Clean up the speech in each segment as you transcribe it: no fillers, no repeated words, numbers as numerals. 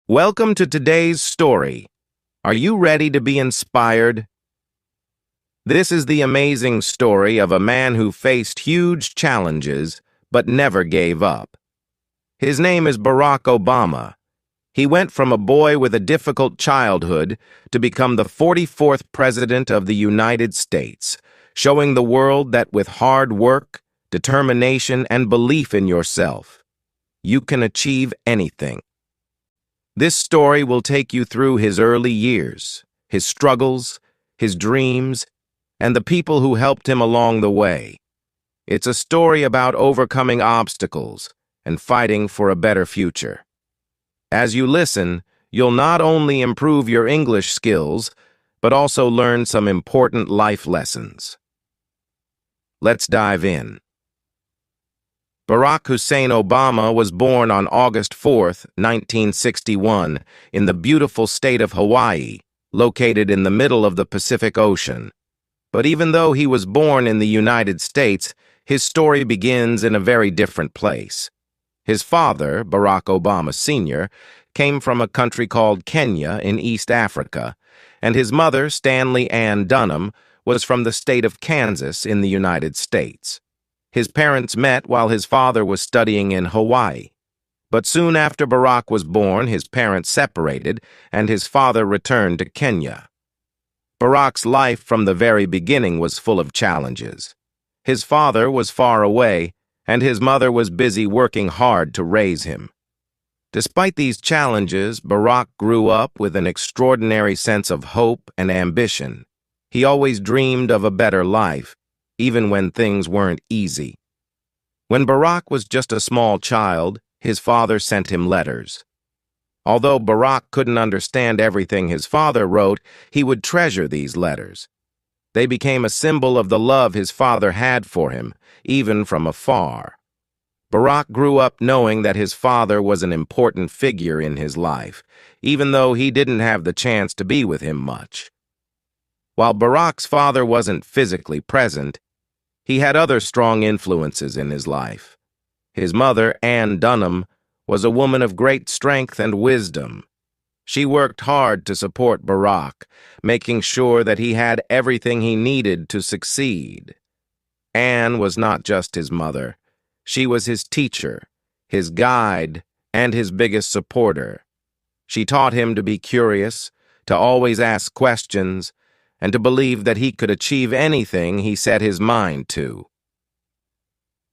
Welcome to today's story. Are you ready to be inspired? This is the amazing story of a man who faced huge challenges but never gave up. His name is Barack Obama. He went from a boy with a difficult childhood to become the 44th President of the United States, showing the world that with hard work, determination, and belief in yourself, you can achieve anything. This story will take you through his early years, his struggles, his dreams, and the people who helped him along the way. It's a story about overcoming obstacles and fighting for a better future. As you listen, you'll not only improve your English skills, but also learn some important life lessons. Let's dive in. Barack Hussein Obama was born on August 4, 1961, in the beautiful state of Hawaii, located in the middle of the Pacific Ocean. But even though he was born in the United States, his story begins in a very different place. His father, Barack Obama Sr., came from a country called Kenya in East Africa, and his mother, Stanley Ann Dunham, was from the state of Kansas in the United States. His parents met while his father was studying in Hawaii. But soon after Barack was born, his parents separated, and his father returned to Kenya. Barack's life from the very beginning was full of challenges. His father was far away, and his mother was busy working hard to raise him. Despite these challenges, Barack grew up with an extraordinary sense of hope and ambition. He always dreamed of a better life, even when things weren't easy. When Barack was just a small child, his father sent him letters. Although Barack couldn't understand everything his father wrote, he would treasure these letters. They became a symbol of the love his father had for him, even from afar. Barack grew up knowing that his father was an important figure in his life, even though he didn't have the chance to be with him much. While Barack's father wasn't physically present, he had other strong influences in his life. His mother, Ann Dunham, was a woman of great strength and wisdom. She worked hard to support Barack, making sure that he had everything he needed to succeed. Ann was not just his mother. She was his teacher, his guide, and his biggest supporter. She taught him to be curious, to always ask questions, and to believe that he could achieve anything he set his mind to.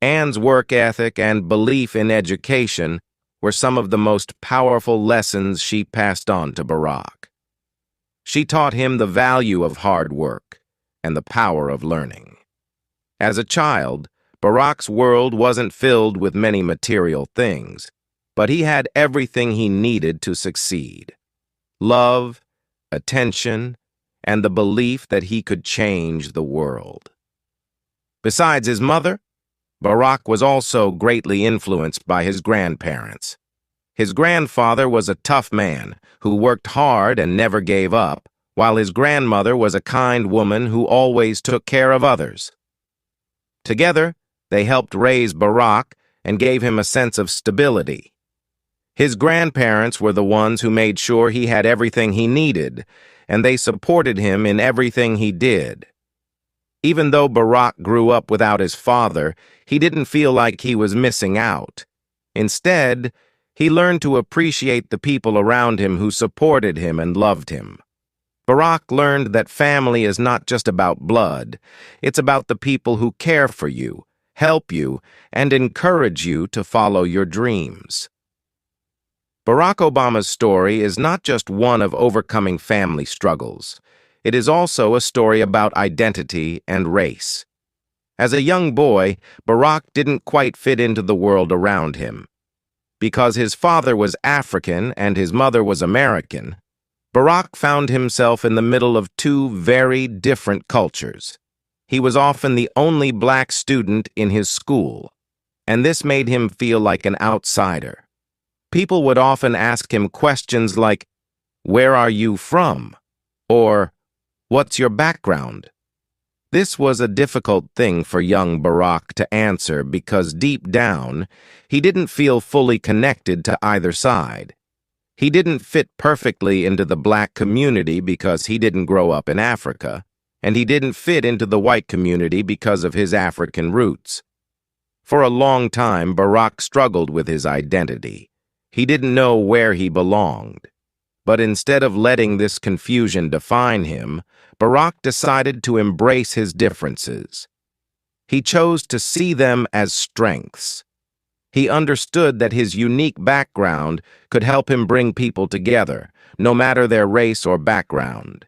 Ann's work ethic and belief in education were some of the most powerful lessons she passed on to Barack. She taught him the value of hard work and the power of learning. As a child, Barack's world wasn't filled with many material things, but he had everything he needed to succeed: love, attention, and the belief that he could change the world. Besides his mother, Barack was also greatly influenced by his grandparents. His grandfather was a tough man who worked hard and never gave up, while his grandmother was a kind woman who always took care of others. Together, they helped raise Barack and gave him a sense of stability. His grandparents were the ones who made sure he had everything he needed, and they supported him in everything he did. Even though Barack grew up without his father, he didn't feel like he was missing out. Instead, he learned to appreciate the people around him who supported him and loved him. Barack learned that family is not just about blood. It's about the people who care for you, help you, and encourage you to follow your dreams. Barack Obama's story is not just one of overcoming family struggles. It is also a story about identity and race. As a young boy, Barack didn't quite fit into the world around him. Because his father was African and his mother was American, Barack found himself in the middle of two very different cultures. He was often the only black student in his school, and this made him feel like an outsider. People would often ask him questions like, "Where are you from?" or "What's your background?" This was a difficult thing for young Barack to answer because deep down, he didn't feel fully connected to either side. He didn't fit perfectly into the black community because he didn't grow up in Africa, and he didn't fit into the white community because of his African roots. For a long time, Barack struggled with his identity. He didn't know where he belonged. But instead of letting this confusion define him, Barack decided to embrace his differences. He chose to see them as strengths. He understood that his unique background could help him bring people together, no matter their race or background.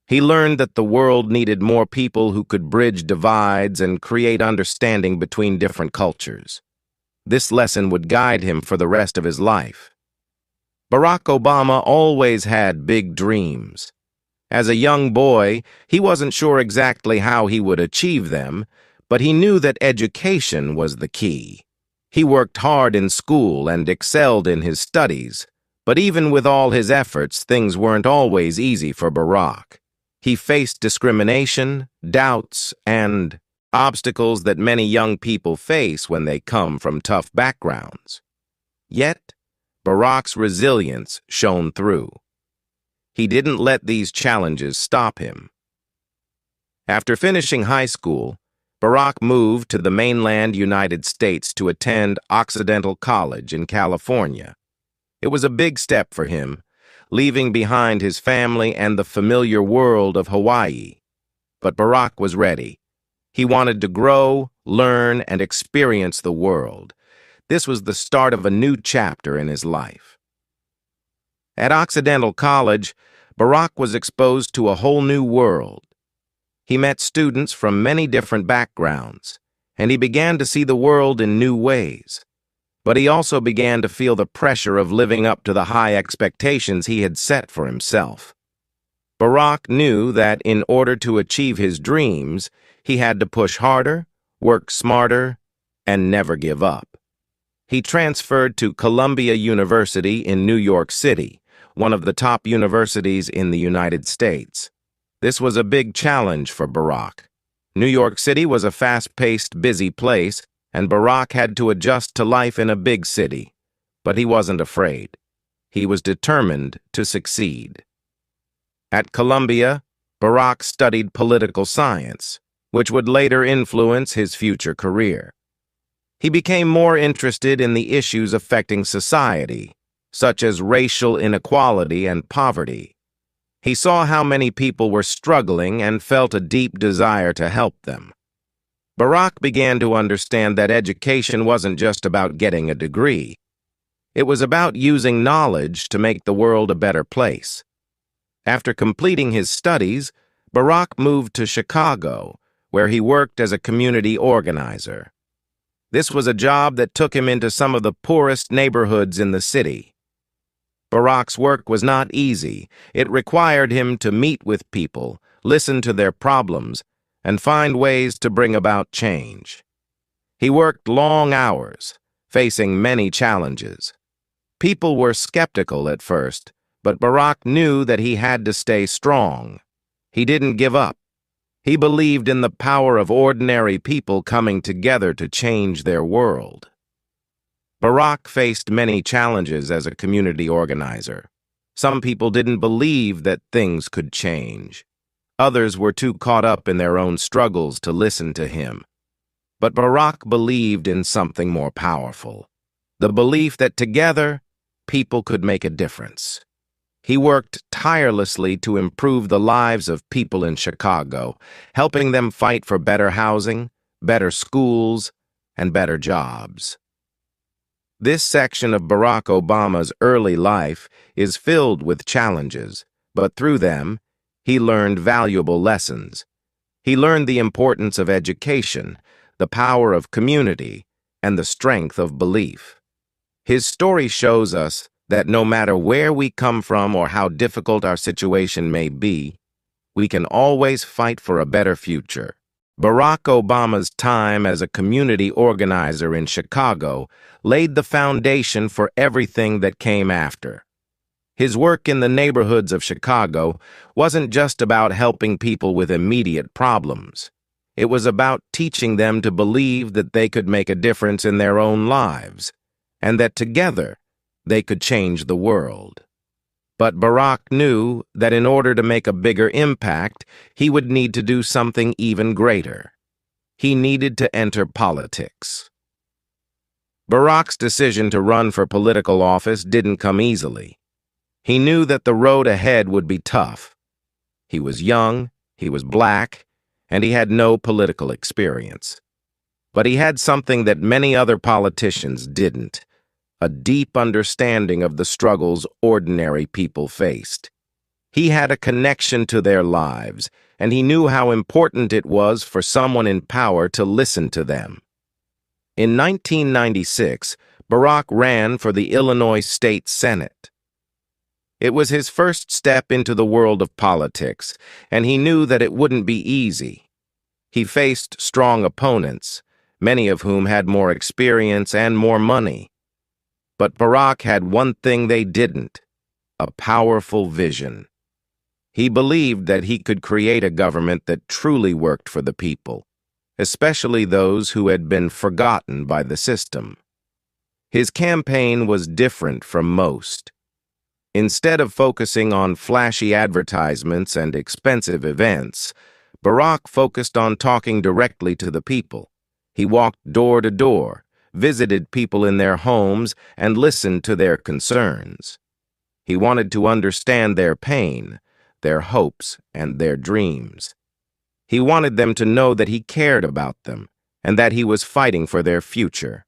He learned that the world needed more people who could bridge divides and create understanding between different cultures. This lesson would guide him for the rest of his life. Barack Obama always had big dreams. As a young boy, he wasn't sure exactly how he would achieve them, but he knew that education was the key. He worked hard in school and excelled in his studies, but even with all his efforts, things weren't always easy for Barack. He faced discrimination, doubts, and obstacles that many young people face when they come from tough backgrounds. Yet, Barack's resilience shone through. He didn't let these challenges stop him. After finishing high school, Barack moved to the mainland United States to attend Occidental College in California. It was a big step for him, leaving behind his family and the familiar world of Hawaii. But Barack was ready. He wanted to grow, learn, and experience the world. This was the start of a new chapter in his life. At Occidental College, Barack was exposed to a whole new world. He met students from many different backgrounds, and he began to see the world in new ways. But he also began to feel the pressure of living up to the high expectations he had set for himself. Barack knew that in order to achieve his dreams, he had to push harder, work smarter, and never give up. He transferred to Columbia University in New York City, one of the top universities in the United States. This was a big challenge for Barack. New York City was a fast-paced, busy place, and Barack had to adjust to life in a big city. But he wasn't afraid. He was determined to succeed. At Columbia, Barack studied political science, which would later influence his future career. He became more interested in the issues affecting society, such as racial inequality and poverty. He saw how many people were struggling and felt a deep desire to help them. Barack began to understand that education wasn't just about getting a degree. It was about using knowledge to make the world a better place. After completing his studies, Barack moved to Chicago, where he worked as a community organizer. This was a job that took him into some of the poorest neighborhoods in the city. Barack's work was not easy. It required him to meet with people, listen to their problems, and find ways to bring about change. He worked long hours, facing many challenges. People were skeptical at first, but Barack knew that he had to stay strong. He didn't give up. He believed in the power of ordinary people coming together to change their world. Barack faced many challenges as a community organizer. Some people didn't believe that things could change. Others were too caught up in their own struggles to listen to him. But Barack believed in something more powerful, the belief that together, people could make a difference. He worked tirelessly to improve the lives of people in Chicago, helping them fight for better housing, better schools, and better jobs. This section of Barack Obama's early life is filled with challenges, but through them, he learned valuable lessons. He learned the importance of education, the power of community, and the strength of belief. His story shows us that no matter where we come from or how difficult our situation may be, we can always fight for a better future. Barack Obama's time as a community organizer in Chicago laid the foundation for everything that came after. His work in the neighborhoods of Chicago wasn't just about helping people with immediate problems. It was about teaching them to believe that they could make a difference in their own lives, and that together they could change the world. But Barack knew that in order to make a bigger impact, he would need to do something even greater. He needed to enter politics. Barack's decision to run for political office didn't come easily. He knew that the road ahead would be tough. He was young, he was black, and he had no political experience. But he had something that many other politicians didn't: a deep understanding of the struggles ordinary people faced. He had a connection to their lives, and he knew how important it was for someone in power to listen to them. In 1996, Barack ran for the Illinois State Senate. It was his first step into the world of politics, and he knew that it wouldn't be easy. He faced strong opponents, many of whom had more experience and more money. But Barack had one thing they didn't: a powerful vision. He believed that he could create a government that truly worked for the people, especially those who had been forgotten by the system. His campaign was different from most. Instead of focusing on flashy advertisements and expensive events, Barack focused on talking directly to the people. He walked door to door, visited people in their homes, and listened to their concerns. He wanted to understand their pain, their hopes, and their dreams. He wanted them to know that he cared about them and that he was fighting for their future.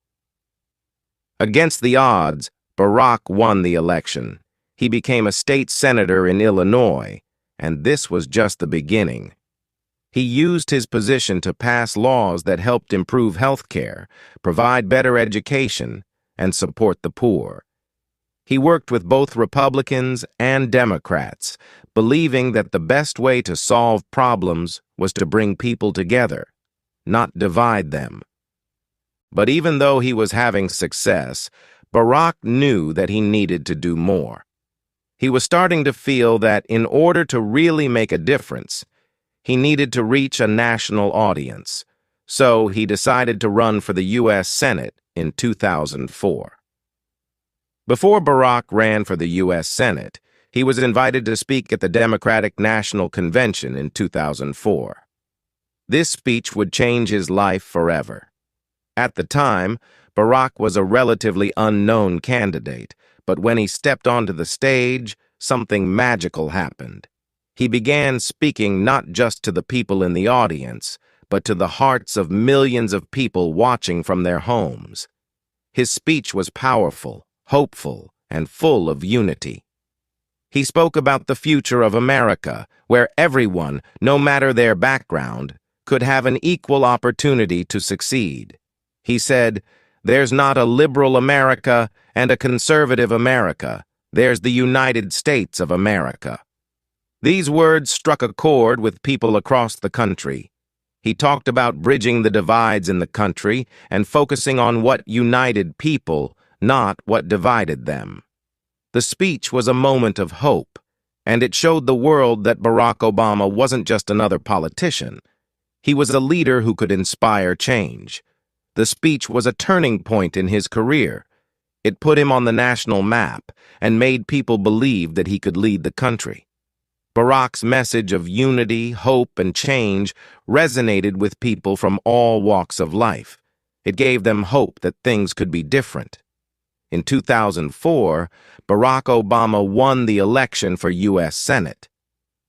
Against the odds, Barack won the election. He became a state senator in Illinois, and this was just the beginning. He used his position to pass laws that helped improve health care, provide better education, and support the poor. He worked with both Republicans and Democrats, believing that the best way to solve problems was to bring people together, not divide them. But even though he was having success, Barack knew that he needed to do more. He was starting to feel that in order to really make a difference, he needed to reach a national audience, so he decided to run for the U.S. Senate in 2004. Before Barack ran for the U.S. Senate, he was invited to speak at the Democratic National Convention in 2004. This speech would change his life forever. At the time, Barack was a relatively unknown candidate, but when he stepped onto the stage, something magical happened. He began speaking not just to the people in the audience, but to the hearts of millions of people watching from their homes. His speech was powerful, hopeful, and full of unity. He spoke about the future of America, where everyone, no matter their background, could have an equal opportunity to succeed. He said, "There's not a liberal America and a conservative America. There's the United States of America." These words struck a chord with people across the country. He talked about bridging the divides in the country and focusing on what united people, not what divided them. The speech was a moment of hope, and it showed the world that Barack Obama wasn't just another politician. He was a leader who could inspire change. The speech was a turning point in his career. It put him on the national map and made people believe that he could lead the country. Barack's message of unity, hope, and change resonated with people from all walks of life. It gave them hope that things could be different. In 2004, Barack Obama won the election for U.S. Senate.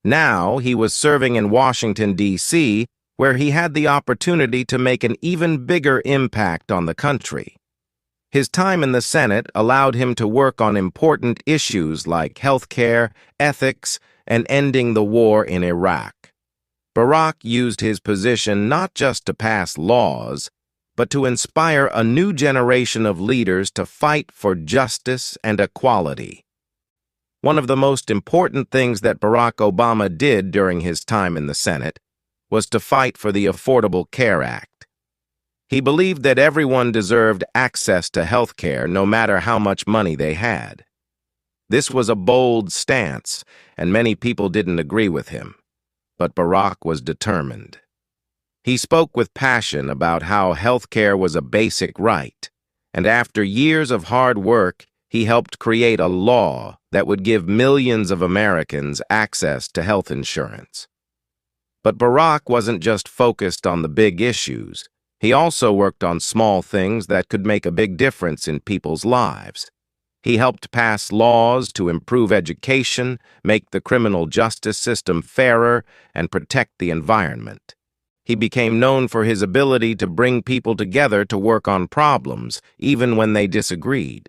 Now he was serving in Washington, D.C., where he had the opportunity to make an even bigger impact on the country. His time in the Senate allowed him to work on important issues like health care, ethics, and ending the war in Iraq. Barack used his position not just to pass laws, but to inspire a new generation of leaders to fight for justice and equality. One of the most important things that Barack Obama did during his time in the Senate was to fight for the Affordable Care Act. He believed that everyone deserved access to health care no matter how much money they had. This was a bold stance, and many people didn't agree with him. But Barack was determined. He spoke with passion about how health care was a basic right, and after years of hard work, He helped create a law that would give millions of Americans access to health insurance. But Barack wasn't just focused on the big issues. He also worked on small things that could make a big difference in people's lives. He helped pass laws to improve education, make the criminal justice system fairer, and protect the environment. He became known for his ability to bring people together to work on problems, even when they disagreed.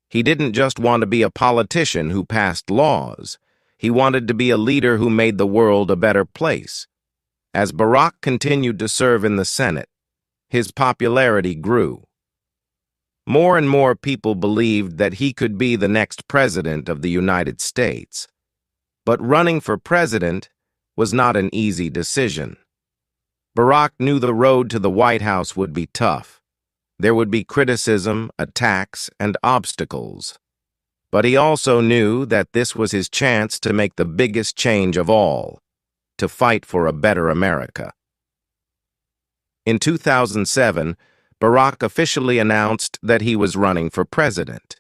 He didn't just want to be a politician who passed laws. He wanted to be a leader who made the world a better place. As Barack continued to serve in the Senate, his popularity grew. More and more people believed that he could be the next president of the United States. But running for president was not an easy decision. Barack knew the road to the White House would be tough. There would be criticism, attacks, and obstacles. But he also knew that this was his chance to make the biggest change of all, to fight for a better America. In 2007, Barack officially announced that he was running for president.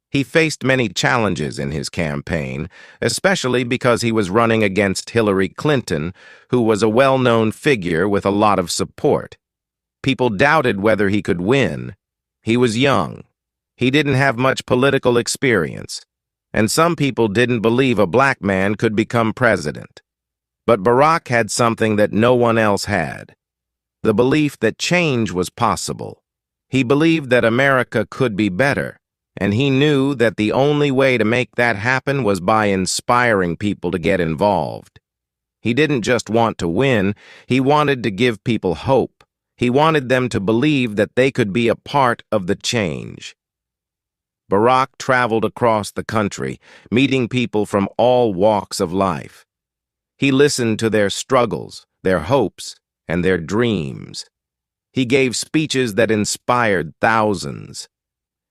He faced many challenges in his campaign, especially because he was running against Hillary Clinton, who was a well-known figure with a lot of support. People doubted whether he could win. He was young. He didn't have much political experience, and some people didn't believe a black man could become president. But Barack had something that no one else had: the belief that change was possible. He believed that America could be better, and he knew that the only way to make that happen was by inspiring people to get involved. He didn't just want to win, he wanted to give people hope. He wanted them to believe that they could be a part of the change. Barack traveled across the country, meeting people from all walks of life. He listened to their struggles, their hopes, and their dreams. He gave speeches that inspired thousands.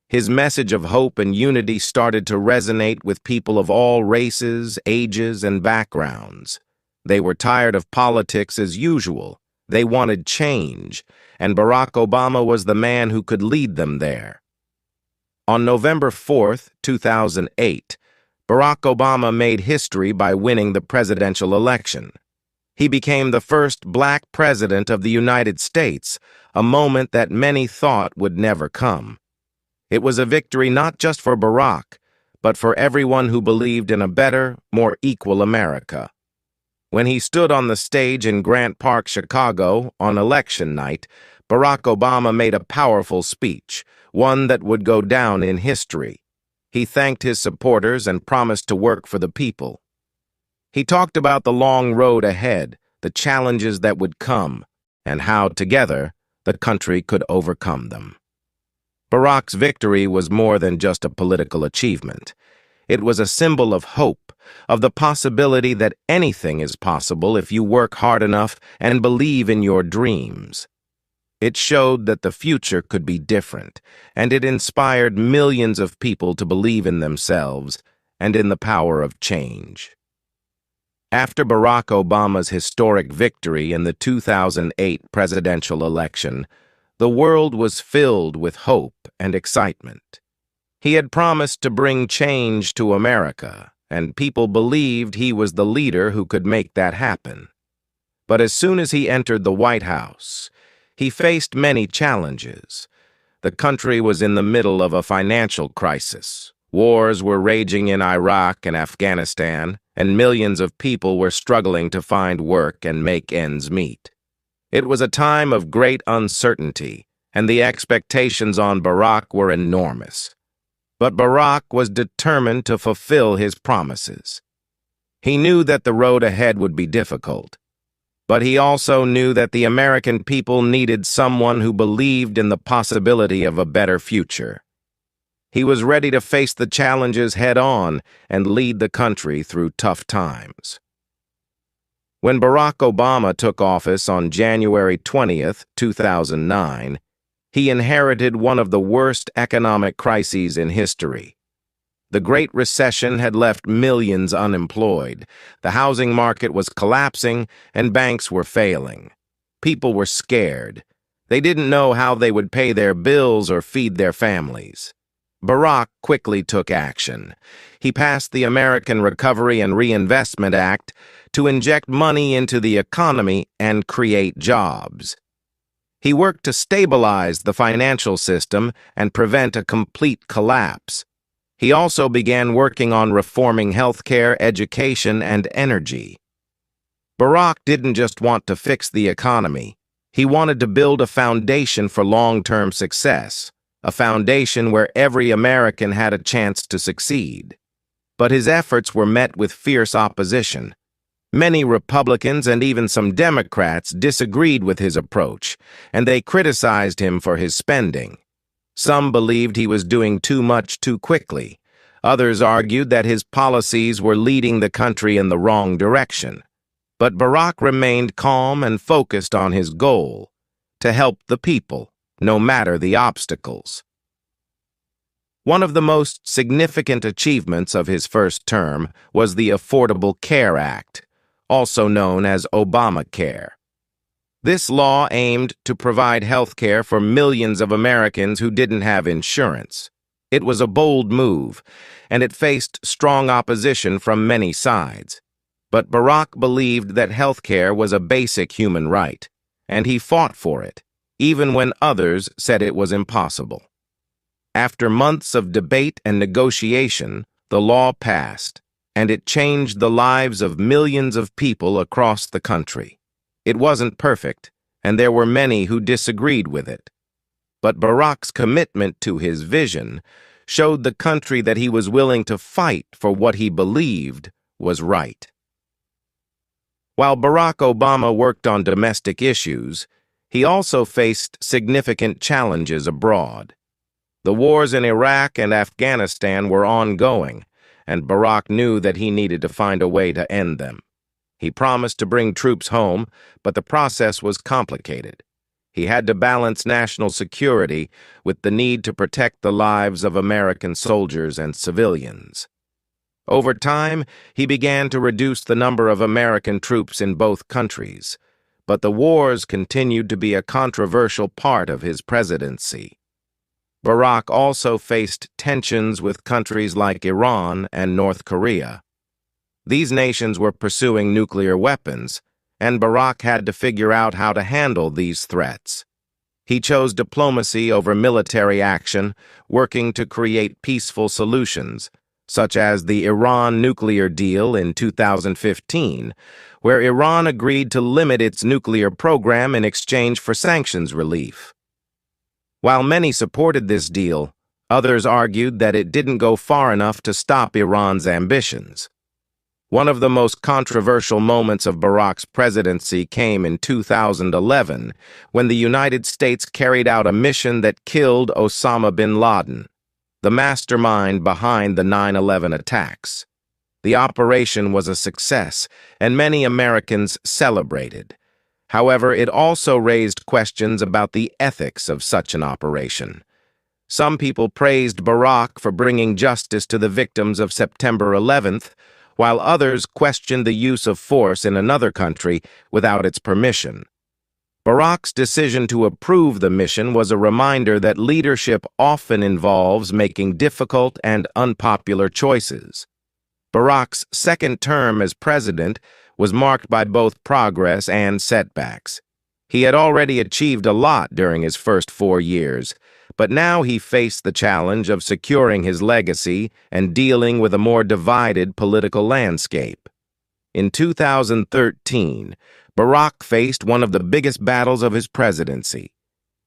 His message of hope and unity started to resonate with people of all races, ages, and backgrounds. They were tired of politics as usual. They wanted change, and Barack Obama was the man who could lead them there. On November 4th, 2008, Barack Obama made history by winning the presidential election. He became the first black president of the United States, a moment that many thought would never come. It was a victory not just for Barack, but for everyone who believed in a better, more equal America. When he stood on the stage in Grant Park, Chicago, on election night, Barack Obama made a powerful speech, one that would go down in history. He thanked his supporters and promised to work for the people. He talked about the long road ahead, the challenges that would come, and how, together, the country could overcome them. Barack's victory was more than just a political achievement. It was a symbol of hope, of the possibility that anything is possible if you work hard enough and believe in your dreams. It showed that the future could be different, and it inspired millions of people to believe in themselves and in the power of change. After Barack Obama's historic victory in the 2008 presidential election, the world was filled with hope and excitement. He had promised to bring change to America, and people believed he was the leader who could make that happen. But as soon as he entered the White House, he faced many challenges. The country was in the middle of a financial crisis. Wars were raging in Iraq and Afghanistan, and millions of people were struggling to find work and make ends meet. It was a time of great uncertainty, and the expectations on Barack were enormous. But Barack was determined to fulfill his promises. He knew that the road ahead would be difficult, but he also knew that the American people needed someone who believed in the possibility of a better future. He was ready to face the challenges head-on and lead the country through tough times. When Barack Obama took office on January 20th, 2009, he inherited one of the worst economic crises in history. The Great Recession had left millions unemployed. The housing market was collapsing, and banks were failing. People were scared. They didn't know how they would pay their bills or feed their families. Barack quickly took action. He passed the American Recovery and Reinvestment Act to inject money into the economy and create jobs. He worked to stabilize the financial system and prevent a complete collapse. He also began working on reforming healthcare, education, and energy. Barack didn't just want to fix the economy. He wanted to build a foundation for long-term success, a foundation where every American had a chance to succeed. But his efforts were met with fierce opposition. Many Republicans and even some Democrats disagreed with his approach, and they criticized him for his spending. Some believed he was doing too much too quickly. Others argued that his policies were leading the country in the wrong direction. But Barack remained calm and focused on his goal, to help the people, no matter the obstacles. One of the most significant achievements of his first term was the Affordable Care Act, also known as Obamacare. This law aimed to provide health care for millions of Americans who didn't have insurance. It was a bold move, and it faced strong opposition from many sides. But Barack believed that health care was a basic human right, and he fought for it, even when others said it was impossible. After months of debate and negotiation, the law passed, and it changed the lives of millions of people across the country. It wasn't perfect, and there were many who disagreed with it. But Barack's commitment to his vision showed the country that he was willing to fight for what he believed was right. While Barack Obama worked on domestic issues, he also faced significant challenges abroad. The wars in Iraq and Afghanistan were ongoing, and Barack knew that he needed to find a way to end them. He promised to bring troops home, but the process was complicated. He had to balance national security with the need to protect the lives of American soldiers and civilians. Over time, he began to reduce the number of American troops in both countries, but the wars continued to be a controversial part of his presidency. Barack also faced tensions with countries like Iran and North Korea. These nations were pursuing nuclear weapons, and Barack had to figure out how to handle these threats. He chose diplomacy over military action, working to create peaceful solutions, such as the Iran nuclear deal in 2015, where Iran agreed to limit its nuclear program in exchange for sanctions relief. While many supported this deal, others argued that it didn't go far enough to stop Iran's ambitions. One of the most controversial moments of Barack's presidency came in 2011, when the United States carried out a mission that killed Osama bin Laden, the mastermind behind the 9/11 attacks. The operation was a success, and many Americans celebrated. However, it also raised questions about the ethics of such an operation. Some people praised Barack for bringing justice to the victims of September 11th, while others questioned the use of force in another country without its permission. Barack's decision to approve the mission was a reminder that leadership often involves making difficult and unpopular choices. Barack's second term as president was marked by both progress and setbacks. He had already achieved a lot during his first 4 years, but now he faced the challenge of securing his legacy and dealing with a more divided political landscape. In 2013, Barack faced one of the biggest battles of his presidency,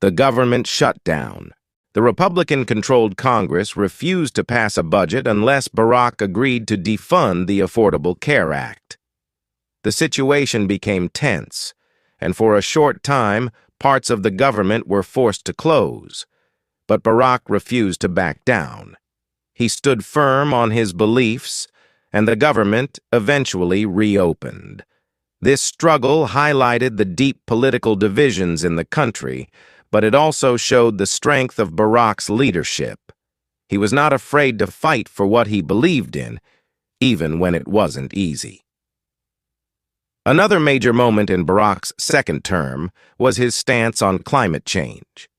the government shutdown. The Republican-controlled Congress refused to pass a budget unless Barack agreed to defund the Affordable Care Act. The situation became tense, and for a short time, parts of the government were forced to close. But Barack refused to back down. He stood firm on his beliefs, and the government eventually reopened. This struggle highlighted the deep political divisions in the country, but it also showed the strength of Barack's leadership. He was not afraid to fight for what he believed in, even when it wasn't easy. Another major moment in Barack's second term was his stance on climate change.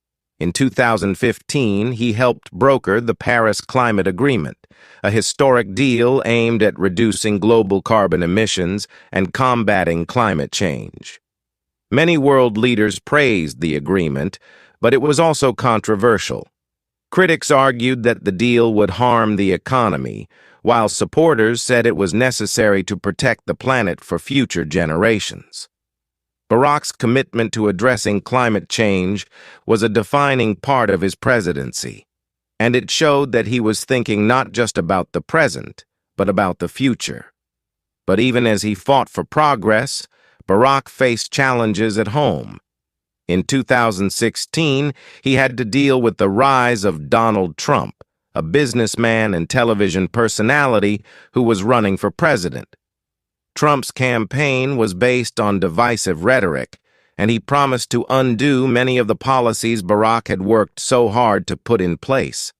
In 2015, he helped broker the Paris Climate Agreement, a historic deal aimed at reducing global carbon emissions and combating climate change. Many world leaders praised the agreement, but it was also controversial. Critics argued that the deal would harm the economy, while supporters said it was necessary to protect the planet for future generations. Barack's commitment to addressing climate change was a defining part of his presidency, and it showed that he was thinking not just about the present, but about the future. But even as he fought for progress, Barack faced challenges at home. In 2016, he had to deal with the rise of Donald Trump, a businessman and television personality who was running for president. Trump's campaign was based on divisive rhetoric, and he promised to undo many of the policies Barack had worked so hard to put in place.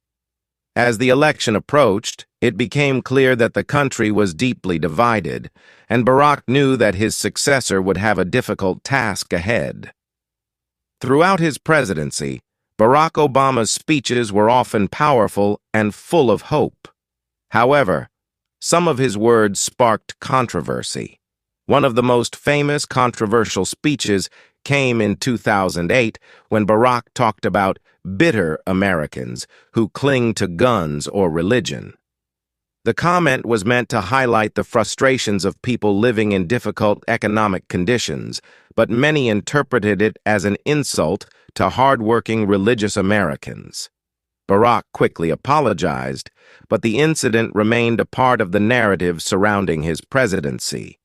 As the election approached, it became clear that the country was deeply divided, and Barack knew that his successor would have a difficult task ahead. Throughout his presidency, Barack Obama's speeches were often powerful and full of hope. However, some of his words sparked controversy. One of the most famous controversial speeches came in 2008 when Barack talked about bitter Americans who cling to guns or religion. The comment was meant to highlight the frustrations of people living in difficult economic conditions, but many interpreted it as an insult to hardworking religious Americans. Barack quickly apologized, but the incident remained a part of the narrative surrounding his presidency.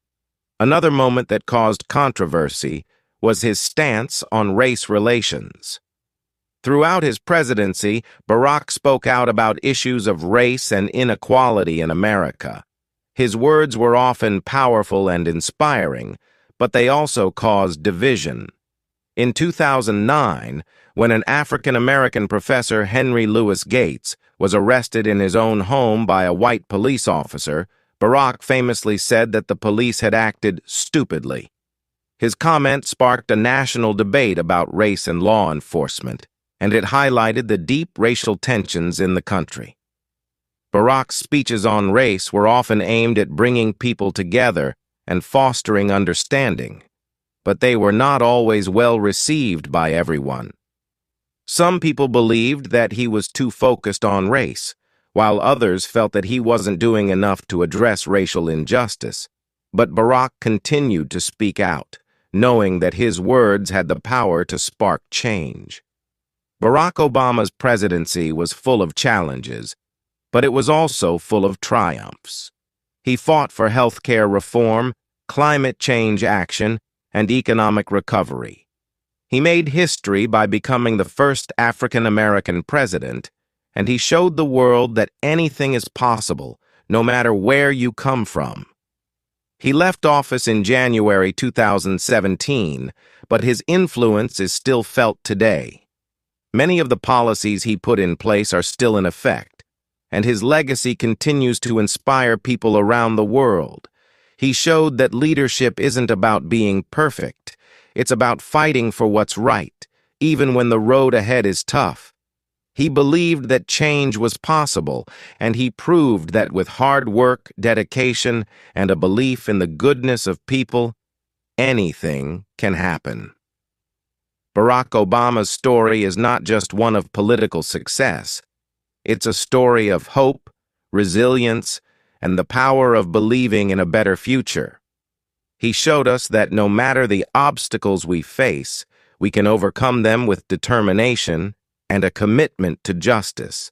Another moment that caused controversy was his stance on race relations. Throughout his presidency, Barack spoke out about issues of race and inequality in America. His words were often powerful and inspiring, but they also caused division. In 2009, when an African-American professor, Henry Louis Gates, was arrested in his own home by a white police officer, Barack famously said that the police had acted stupidly. His comment sparked a national debate about race and law enforcement, and it highlighted the deep racial tensions in the country. Barack's speeches on race were often aimed at bringing people together and fostering understanding, but they were not always well received by everyone. Some people believed that he was too focused on race, while others felt that he wasn't doing enough to address racial injustice. But Barack continued to speak out, knowing that his words had the power to spark change. Barack Obama's presidency was full of challenges, but it was also full of triumphs. He fought for healthcare reform, climate change action, and economic recovery. He made history by becoming the first African-American president, and he showed the world that anything is possible, no matter where you come from. He left office in January 2017, but his influence is still felt today. Many of the policies he put in place are still in effect, and his legacy continues to inspire people around the world. He showed that leadership isn't about being perfect. It's about fighting for what's right, even when the road ahead is tough. He believed that change was possible, and he proved that with hard work, dedication, and a belief in the goodness of people, anything can happen. Barack Obama's story is not just one of political success. It's a story of hope, resilience, and the power of believing in a better future. He showed us that no matter the obstacles we face, we can overcome them with determination and a commitment to justice.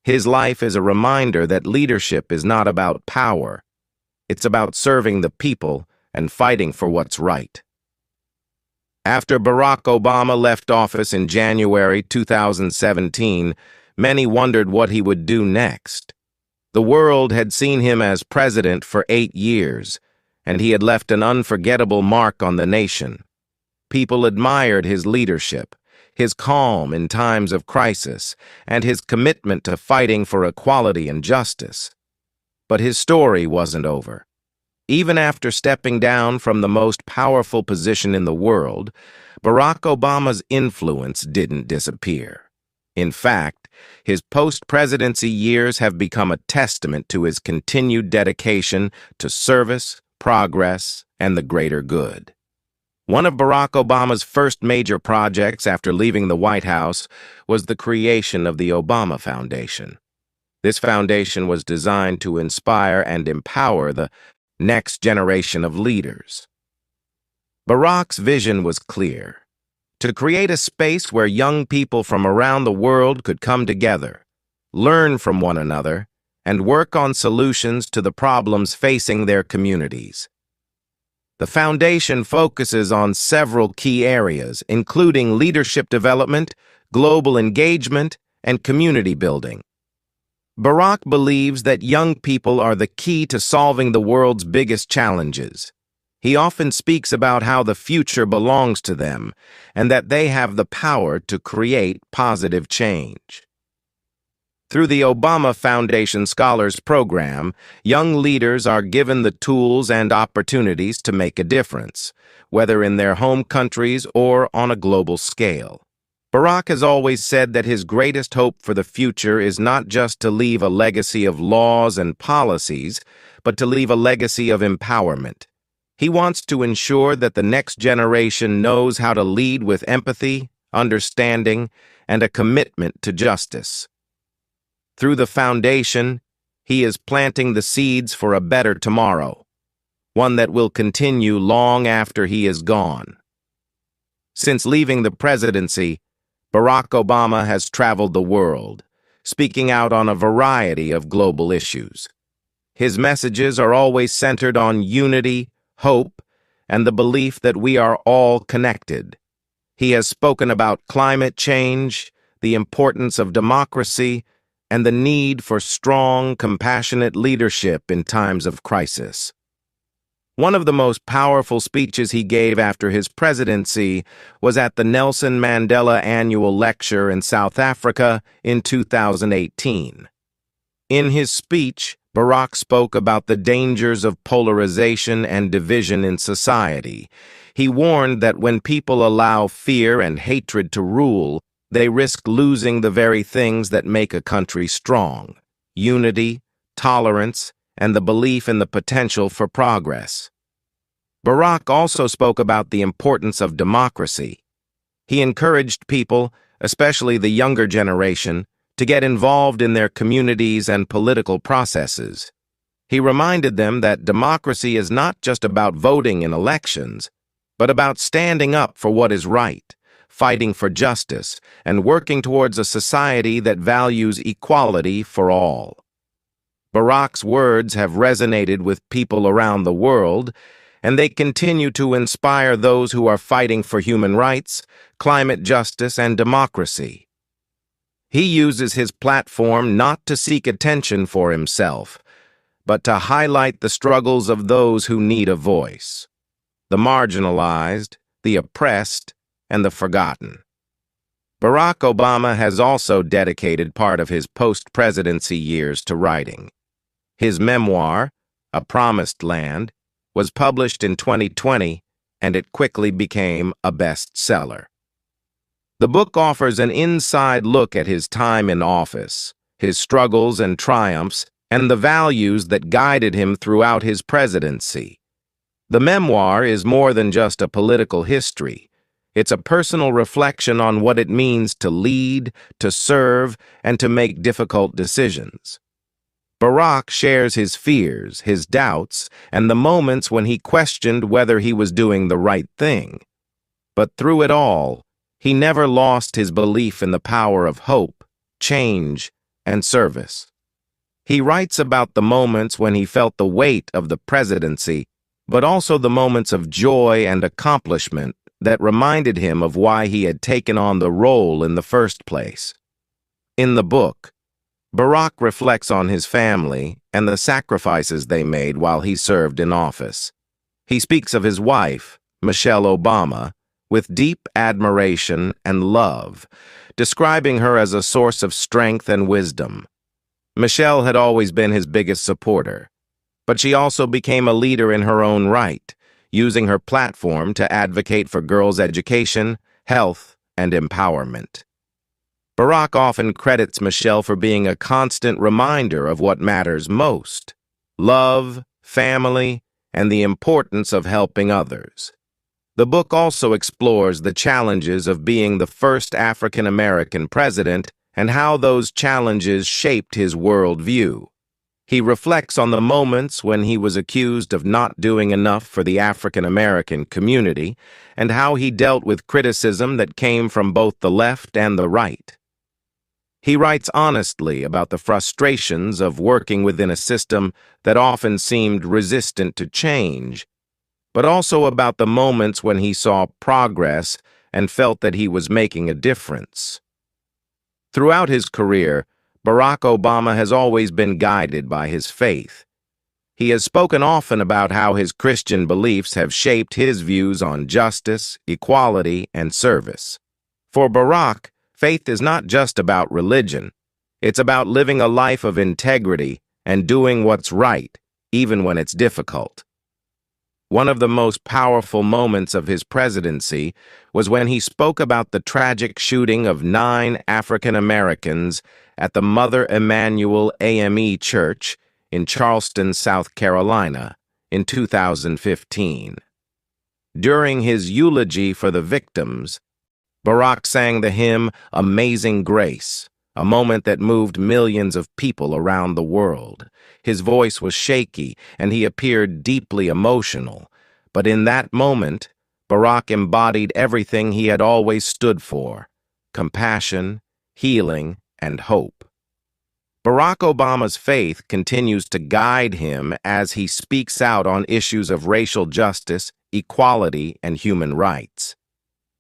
His life is a reminder that leadership is not about power. It's about serving the people and fighting for what's right. After Barack Obama left office in January 2017, many wondered what he would do next. The world had seen him as president for 8 years, and he had left an unforgettable mark on the nation. People admired his leadership, his calm in times of crisis, and his commitment to fighting for equality and justice. But his story wasn't over. Even after stepping down from the most powerful position in the world, Barack Obama's influence didn't disappear. In fact, his post-presidency years have become a testament to his continued dedication to service, progress, and the greater good. One of Barack Obama's first major projects after leaving the White House was the creation of the Obama Foundation. This foundation was designed to inspire and empower the next generation of leaders. Barack's vision was clear: to create a space where young people from around the world could come together, learn from one another, and work on solutions to the problems facing their communities. The foundation focuses on several key areas, including leadership development, global engagement, and community building. Barack believes that young people are the key to solving the world's biggest challenges. He often speaks about how the future belongs to them and that they have the power to create positive change. Through the Obama Foundation Scholars Program, young leaders are given the tools and opportunities to make a difference, whether in their home countries or on a global scale. Barack has always said that his greatest hope for the future is not just to leave a legacy of laws and policies, but to leave a legacy of empowerment. He wants to ensure that the next generation knows how to lead with empathy, understanding, and a commitment to justice. Through the foundation, he is planting the seeds for a better tomorrow, one that will continue long after he is gone. Since leaving the presidency, Barack Obama has traveled the world, speaking out on a variety of global issues. His messages are always centered on unity, hope, and the belief that we are all connected. He has spoken about climate change, the importance of democracy, and the need for strong, compassionate leadership in times of crisis. One of the most powerful speeches he gave after his presidency was at the Nelson Mandela Annual Lecture in South Africa in 2018. In his speech, Barack spoke about the dangers of polarization and division in society. He warned that when people allow fear and hatred to rule, they risk losing the very things that make a country strong: unity, tolerance, and the belief in the potential for progress. Barack also spoke about the importance of democracy. He encouraged people, especially the younger generation, to get involved in their communities and political processes. He reminded them that democracy is not just about voting in elections, but about standing up for what is right, fighting for justice, and working towards a society that values equality for all. Barack's words have resonated with people around the world, and they continue to inspire those who are fighting for human rights, climate justice, and democracy. He uses his platform not to seek attention for himself, but to highlight the struggles of those who need a voice: the marginalized, the oppressed, and the forgotten. Barack Obama has also dedicated part of his post-presidency years to writing. His memoir, A Promised Land, was published in 2020, and it quickly became a bestseller. The book offers an inside look at his time in office, his struggles and triumphs, and the values that guided him throughout his presidency. The memoir is more than just a political history. It's a personal reflection on what it means to lead, to serve, and to make difficult decisions. Barack shares his fears, his doubts, and the moments when he questioned whether he was doing the right thing. But through it all, he never lost his belief in the power of hope, change, and service. He writes about the moments when he felt the weight of the presidency, but also the moments of joy and accomplishment that reminded him of why he had taken on the role in the first place. In the book, Barack reflects on his family and the sacrifices they made while he served in office. He speaks of his wife, Michelle Obama, with deep admiration and love, describing her as a source of strength and wisdom. Michelle had always been his biggest supporter. But she also became a leader in her own right, using her platform to advocate for girls' education, health, and empowerment. Barack often credits Michelle for being a constant reminder of what matters most: love, family, and the importance of helping others. The book also explores the challenges of being the first African American president and how those challenges shaped his worldview. He reflects on the moments when he was accused of not doing enough for the African American community and how he dealt with criticism that came from both the left and the right. He writes honestly about the frustrations of working within a system that often seemed resistant to change, but also about the moments when he saw progress and felt that he was making a difference. Throughout his career, Barack Obama has always been guided by his faith. He has spoken often about how his Christian beliefs have shaped his views on justice, equality, and service. For Barack, faith is not just about religion. It's about living a life of integrity and doing what's right, even when it's difficult. One of the most powerful moments of his presidency was when he spoke about the tragic shooting of 9 African Americans at the Mother Emanuel AME Church in Charleston, South Carolina, in 2015. During his eulogy for the victims, Barack sang the hymn "Amazing Grace," a moment that moved millions of people around the world. His voice was shaky, and he appeared deeply emotional. But in that moment, Barack embodied everything he had always stood for: compassion, healing, and hope. Barack Obama's faith continues to guide him as he speaks out on issues of racial justice, equality, and human rights.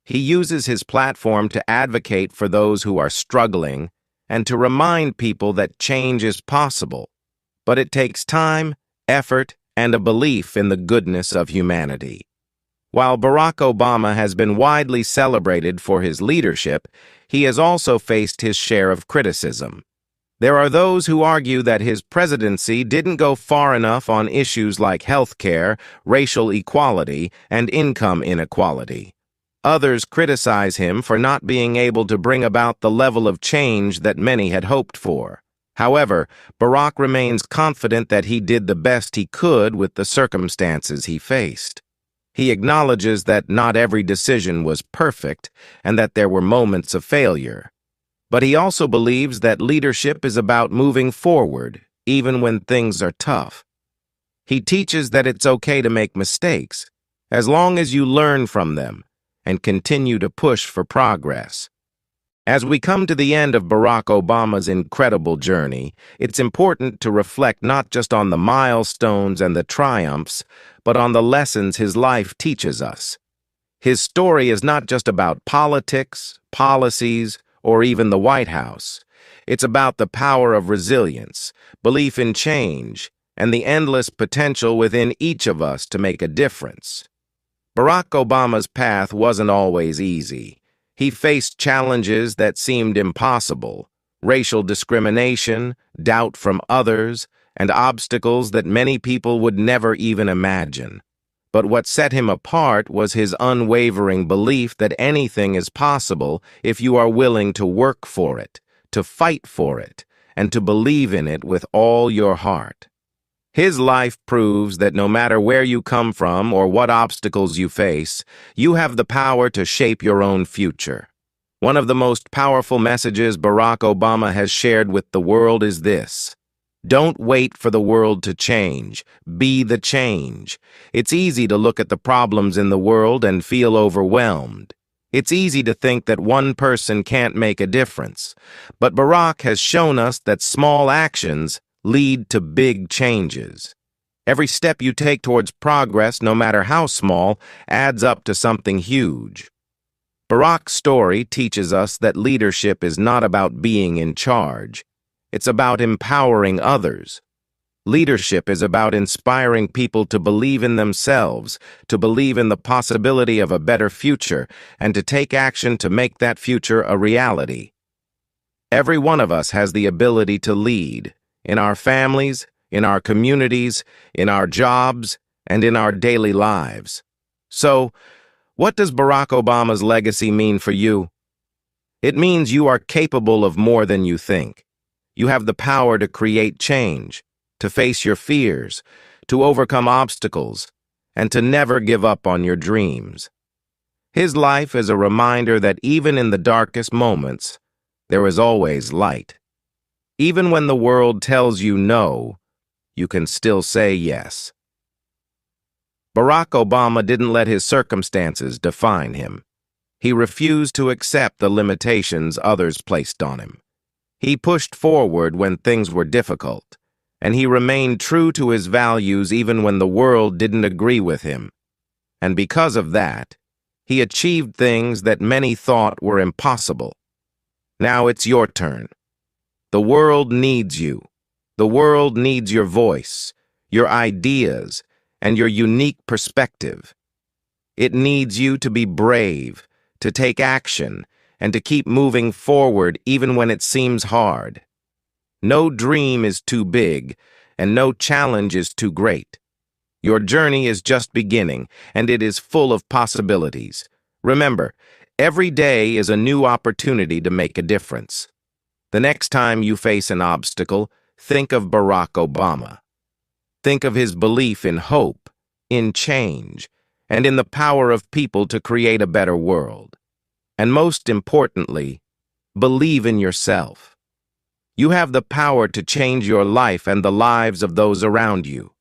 He uses his platform to advocate for those who are struggling and to remind people that change is possible, but it takes time, effort, and a belief in the goodness of humanity. While Barack Obama has been widely celebrated for his leadership, he has also faced his share of criticism. There are those who argue that his presidency didn't go far enough on issues like health care, racial equality, and income inequality. Others criticize him for not being able to bring about the level of change that many had hoped for. However, Barack remains confident that he did the best he could with the circumstances he faced. He acknowledges that not every decision was perfect and that there were moments of failure. But he also believes that leadership is about moving forward, even when things are tough. He teaches that it's okay to make mistakes, as long as you learn from them and continue to push for progress. As we come to the end of Barack Obama's incredible journey, it's important to reflect not just on the milestones and the triumphs, but on the lessons his life teaches us. His story is not just about politics, policies, or even the White House. It's about the power of resilience, belief in change, and the endless potential within each of us to make a difference. Barack Obama's path wasn't always easy. He faced challenges that seemed impossible: racial discrimination, doubt from others, and obstacles that many people would never even imagine. But what set him apart was his unwavering belief that anything is possible if you are willing to work for it, to fight for it, and to believe in it with all your heart. His life proves that no matter where you come from or what obstacles you face, you have the power to shape your own future. One of the most powerful messages Barack Obama has shared with the world is this: don't wait for the world to change. Be the change. It's easy to look at the problems in the world and feel overwhelmed. It's easy to think that one person can't make a difference. But Barack has shown us that small actions lead to big changes. Every step you take towards progress, no matter how small, adds up to something huge. Barack's story teaches us that leadership is not about being in charge. It's about empowering others. Leadership is about inspiring people to believe in themselves, to believe in the possibility of a better future, and to take action to make that future a reality. Every one of us has the ability to lead, in our families, in our communities, in our jobs, and in our daily lives. So, what does Barack Obama's legacy mean for you? It means you are capable of more than you think. You have the power to create change, to face your fears, to overcome obstacles, and to never give up on your dreams. His life is a reminder that even in the darkest moments, there is always light. Even when the world tells you no, you can still say yes. Barack Obama didn't let his circumstances define him. He refused to accept the limitations others placed on him. He pushed forward when things were difficult, and he remained true to his values even when the world didn't agree with him. And because of that, he achieved things that many thought were impossible. Now it's your turn. The world needs you. The world needs your voice, your ideas, and your unique perspective. It needs you to be brave, to take action, and to keep moving forward even when it seems hard. No dream is too big, and no challenge is too great. Your journey is just beginning, and it is full of possibilities. Remember, every day is a new opportunity to make a difference. The next time you face an obstacle, think of Barack Obama. Think of his belief in hope, in change, and in the power of people to create a better world. And most importantly, believe in yourself. You have the power to change your life and the lives of those around you.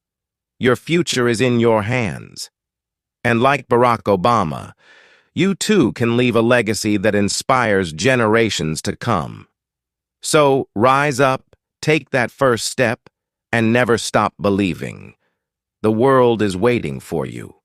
Your future is in your hands. And like Barack Obama, you too can leave a legacy that inspires generations to come. So rise up, take that first step, and never stop believing. The world is waiting for you.